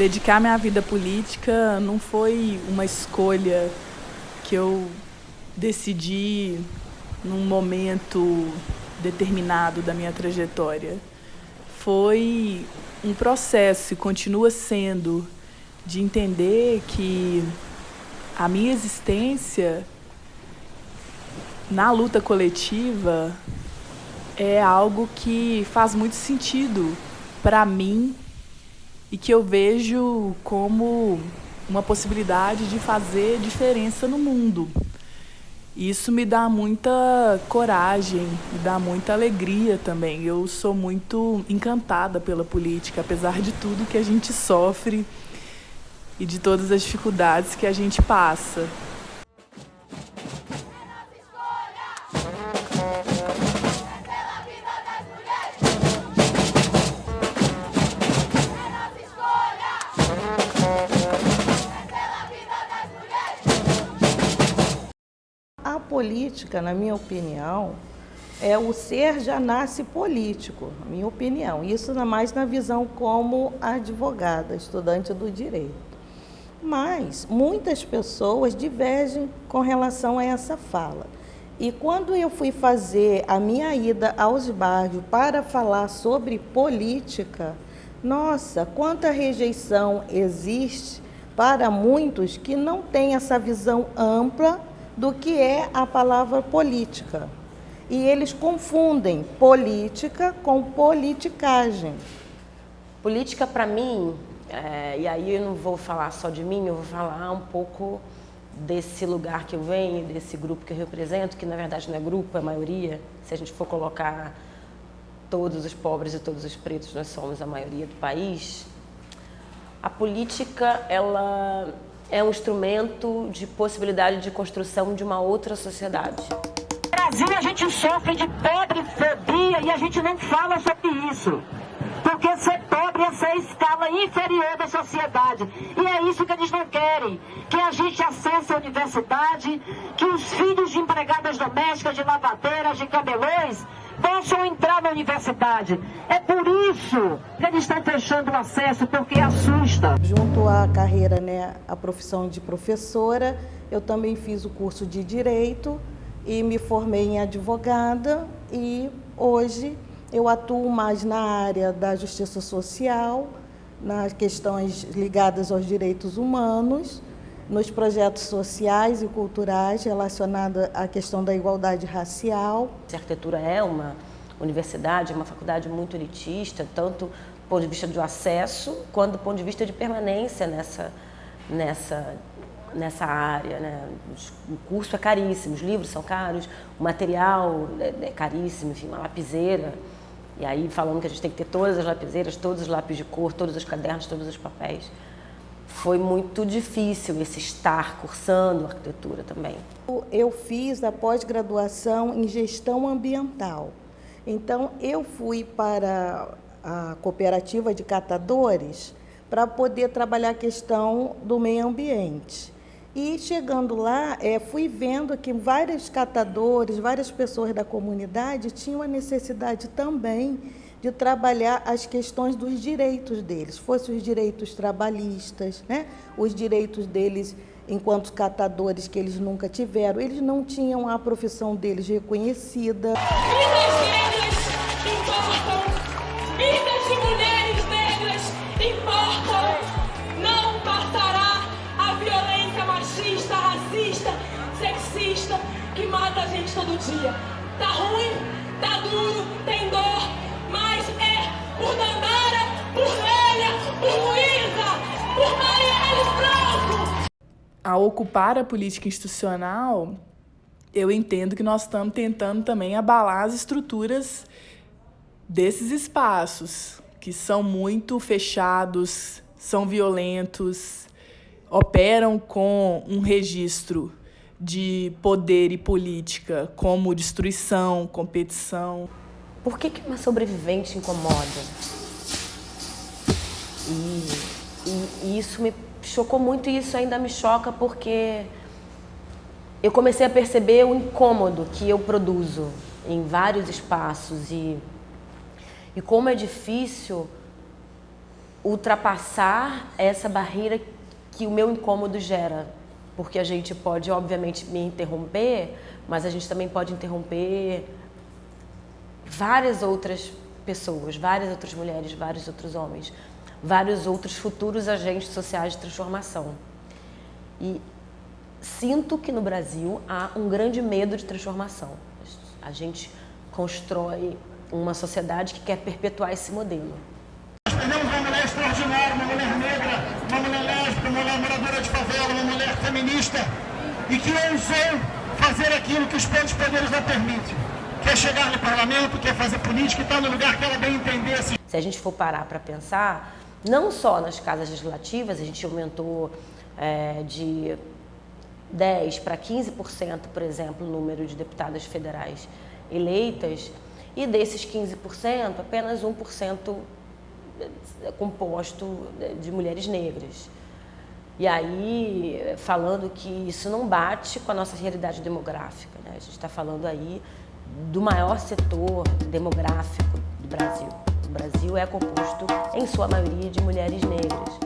dedicar minha vida política não foi uma escolha que eu decidi num momento determinado da minha trajetória. Foi um processo e continua sendo de entender que a minha existência na luta coletiva é algo que faz muito sentido para mim e que eu vejo como uma possibilidade de fazer diferença no mundo. Isso me dá muita coragem, me dá muita alegria também. Eu sou muito encantada pela política, apesar de tudo que a gente sofre e de todas as dificuldades que a gente passa. A política, na minha opinião, é o ser já nasce político, na minha opinião. Isso ainda mais na visão como advogada, estudante do direito. Mas muitas pessoas divergem com relação a essa fala. E quando eu fui fazer a minha ida aos bairros para falar sobre política, nossa, quanta rejeição existe para muitos que não têm essa visão ampla do que é a palavra política. E eles confundem política com politicagem. Política, para mim, e aí eu não vou falar só de mim, eu vou falar um pouco desse lugar que eu venho, desse grupo que eu represento, que na verdade não é grupo, é maioria. Se a gente for colocar todos os pobres e todos os pretos, nós somos a maioria do país. A política, ela é um instrumento de possibilidade de construção de uma outra sociedade. No Brasil, a gente sofre de pobrefobia e a gente não fala sobre isso. Porque ser pobre é ser a escala inferior da sociedade. E é isso que eles não querem. Que a gente acesse a universidade, que os filhos de empregadas domésticas, de lavadeiras, de camelões, possam entrar na universidade. É por isso que eles estão fechando o acesso, porque assusta. Junto à carreira, a profissão de professora, eu também fiz o curso de Direito e me formei em advogada e hoje eu atuo mais na área da justiça social, nas questões ligadas aos direitos humanos, nos projetos sociais e culturais relacionados à questão da igualdade racial. A arquitetura é uma universidade, é uma faculdade muito elitista, tanto do ponto de vista do acesso, quanto do ponto de vista de permanência nessa área, né? O curso é caríssimo, os livros são caros, o material é caríssimo, enfim, uma lapiseira. E aí falando que a gente tem que ter todas as lapiseiras, todos os lápis de cor, todos os cadernos, todos os papéis. Foi muito difícil esse estar cursando arquitetura também. Eu fiz a pós-graduação em gestão ambiental. Então, eu fui para a cooperativa de catadores para poder trabalhar a questão do meio ambiente. E chegando lá, fui vendo que vários catadores, várias pessoas da comunidade tinham a necessidade também de trabalhar as questões dos direitos deles, fossem os direitos trabalhistas, os direitos deles enquanto catadores que eles nunca tiveram, eles não tinham a profissão deles reconhecida. Vidas negras importam, vidas de mulheres negras importam. Não passará a violência machista, racista, sexista que mata a gente todo dia. Tá ruim, tá duro, tem dor, mas é por Dandara, por Lélia, por Luísa, por Marielle Franco. Ao ocupar a política institucional, eu entendo que nós estamos tentando também abalar as estruturas desses espaços, que são muito fechados, são violentos, operam com um registro de poder e política como destruição, competição. Por que uma sobrevivente incomoda? E isso me chocou muito e isso ainda me choca porque eu comecei a perceber o incômodo que eu produzo em vários espaços e como é difícil ultrapassar essa barreira que o meu incômodo gera. Porque a gente pode, obviamente, me interromper, mas a gente também pode interromper várias outras pessoas, várias outras mulheres, vários outros homens, vários outros futuros agentes sociais de transformação. E sinto que no Brasil há um grande medo de transformação. A gente constrói uma sociedade que quer perpetuar esse modelo. Nós temos uma mulher extraordinária, uma mulher negra, uma mulher lésbica, uma mulher moradora de favela, uma mulher feminista e que ousou fazer aquilo que os grandes poderes não permitem. Quer chegar no parlamento, quer fazer política e está no lugar que ela bem entendesse. Se a gente for parar para pensar, não só nas casas legislativas, a gente aumentou de 10% para 15%, por exemplo, o número de deputadas federais eleitas, e desses 15%, apenas 1% é composto de mulheres negras. E aí, falando que isso não bate com a nossa realidade demográfica, né? A gente está falando aí do maior setor demográfico do Brasil. O Brasil é composto, em sua maioria, de mulheres negras.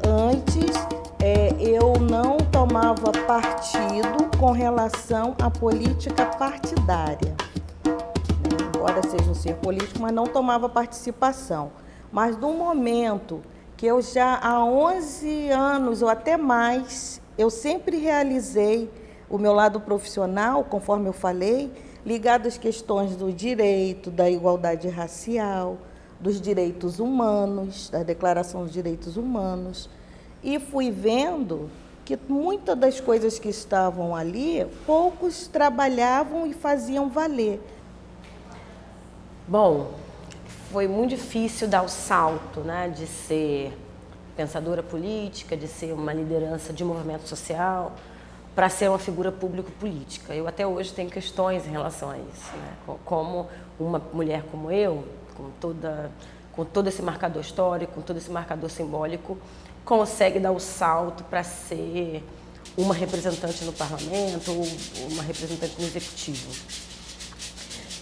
Antes, eu não tomava partido com relação à política partidária. Embora seja um ser político, mas não tomava participação. Mas no momento que eu já há 11 anos ou até mais, eu sempre realizei o meu lado profissional, conforme eu falei, ligado às questões do direito, da igualdade racial, dos direitos humanos, da Declaração dos Direitos Humanos. E fui vendo que muitas das coisas que estavam ali, poucos trabalhavam e faziam valer. Bom, foi muito difícil dar o salto, né, de ser pensadora política, de ser uma liderança de movimento social, para ser uma figura público-política. Eu até hoje tenho questões em relação a isso, né? Como uma mulher como eu, com todo esse marcador histórico, com todo esse marcador simbólico, consegue dar o salto para ser uma representante no parlamento ou uma representante no executivo.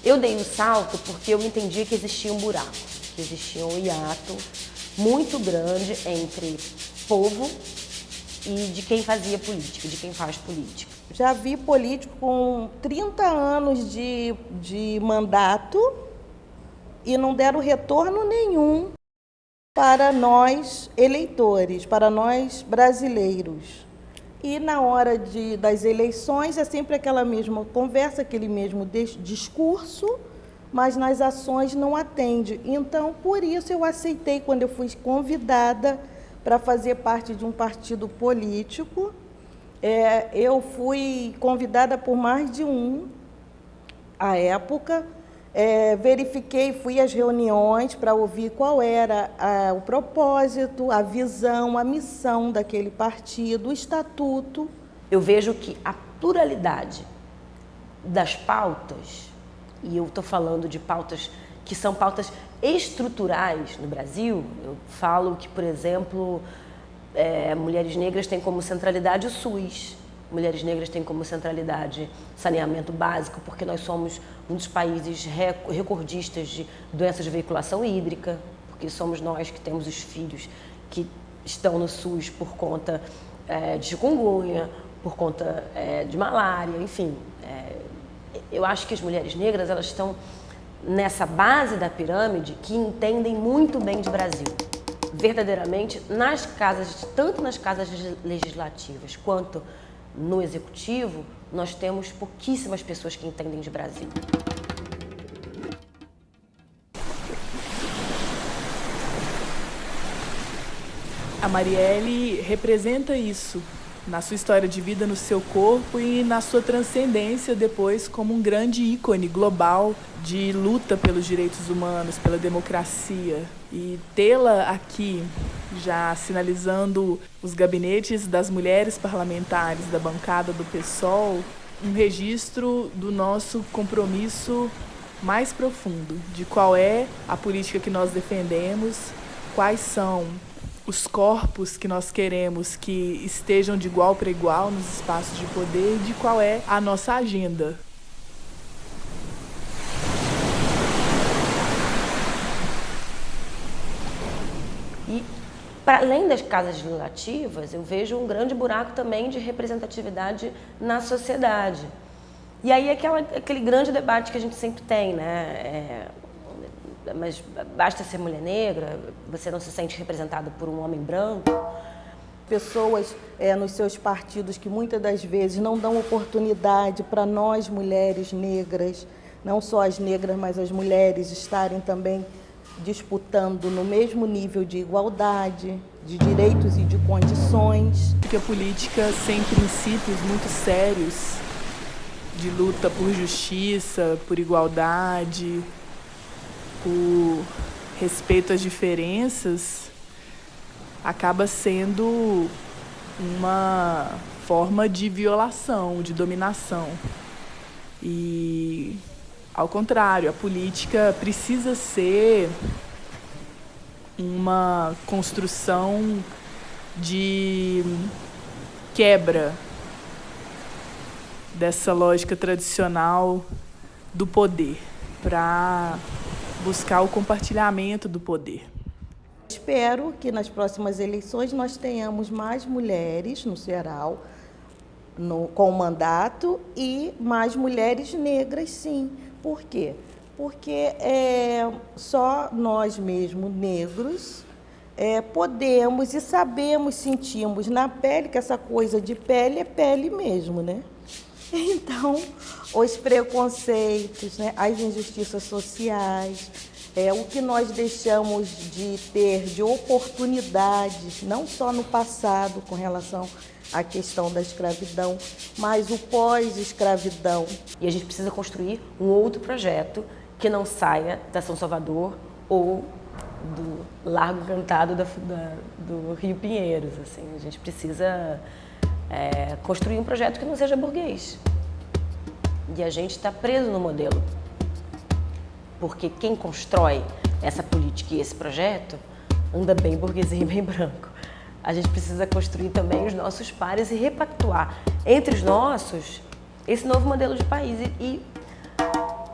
Eu dei o salto porque eu entendi que existia um buraco, que existia um hiato muito grande entre povo e de quem fazia política, de quem faz política. Já vi político com 30 anos de mandato e não deram retorno nenhum para nós eleitores, para nós brasileiros. E na hora das eleições é sempre aquela mesma conversa, aquele mesmo discurso, mas nas ações não atende. Então, por isso eu aceitei quando eu fui convidada para fazer parte de um partido político. Eu fui convidada por mais de um à época. Verifiquei, fui às reuniões para ouvir qual era o propósito, a visão, a missão daquele partido, o estatuto. Eu vejo que a pluralidade das pautas, e eu estou falando de pautas que são pautas estruturais no Brasil, eu falo que, por exemplo, mulheres negras têm como centralidade o SUS, mulheres negras têm como centralidade saneamento básico, porque nós somos um dos países recordistas de doenças de veiculação hídrica, porque somos nós que temos os filhos que estão no SUS por conta de chikungunya, por conta de malária, enfim. Eu acho que as mulheres negras, elas estão nessa base da pirâmide que entendem muito bem de Brasil. Verdadeiramente, tanto nas casas legislativas quanto no executivo, nós temos pouquíssimas pessoas que entendem de Brasil. A Marielle representa isso na sua história de vida, no seu corpo e na sua transcendência depois como um grande ícone global de luta pelos direitos humanos, pela democracia. E tê-la aqui, já sinalizando os gabinetes das mulheres parlamentares da bancada do PSOL, um registro do nosso compromisso mais profundo, de qual é a política que nós defendemos, quais são os corpos que nós queremos que estejam de igual para igual nos espaços de poder e de qual é a nossa agenda. E, para além das casas legislativas, eu vejo um grande buraco também de representatividade na sociedade. E aí aquele grande debate que a gente sempre tem, né? Mas basta ser mulher negra, você não se sente representada por um homem branco? Pessoas nos seus partidos que muitas das vezes não dão oportunidade para nós, mulheres negras, não só as negras, mas as mulheres estarem também disputando no mesmo nível de igualdade, de direitos e de condições. Porque a política sem princípios muito sérios de luta por justiça, por igualdade, por respeito às diferenças, acaba sendo uma forma de violação, de dominação. E, ao contrário, a política precisa ser uma construção de quebra dessa lógica tradicional do poder, para buscar o compartilhamento do poder. Espero que nas próximas eleições nós tenhamos mais mulheres no Ceará com mandato e mais mulheres negras, sim. Por quê? Porque só nós mesmos, negros, podemos e sabemos, sentimos na pele, que essa coisa de pele é pele mesmo, né? Então, os preconceitos, né, as injustiças sociais, o que nós deixamos de ter de oportunidades, não só no passado com relação à questão da escravidão, mas o pós-escravidão. E a gente precisa construir um outro projeto que não saia da São Salvador ou do Largo Cantado do Rio Pinheiros. Assim. A gente precisa construir um projeto que não seja burguês. E a gente está preso no modelo. Porque quem constrói essa política e esse projeto anda bem burguesinho e bem branco. A gente precisa construir também os nossos pares e repactuar entre os nossos esse novo modelo de país e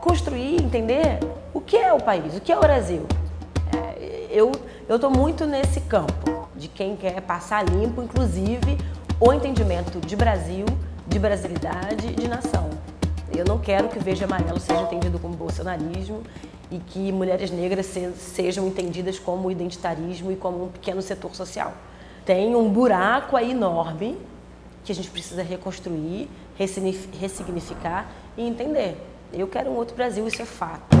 construir, entender o que é o país, o que é o Brasil. Eu estou muito nesse campo de quem quer passar limpo, inclusive, o entendimento de Brasil, de brasilidade e de nação. Eu não quero que o verde e amarelo seja entendido como bolsonarismo e que mulheres negras sejam entendidas como identitarismo e como um pequeno setor social. Tem um buraco aí enorme que a gente precisa reconstruir, ressignificar e entender. Eu quero um outro Brasil, isso é fato.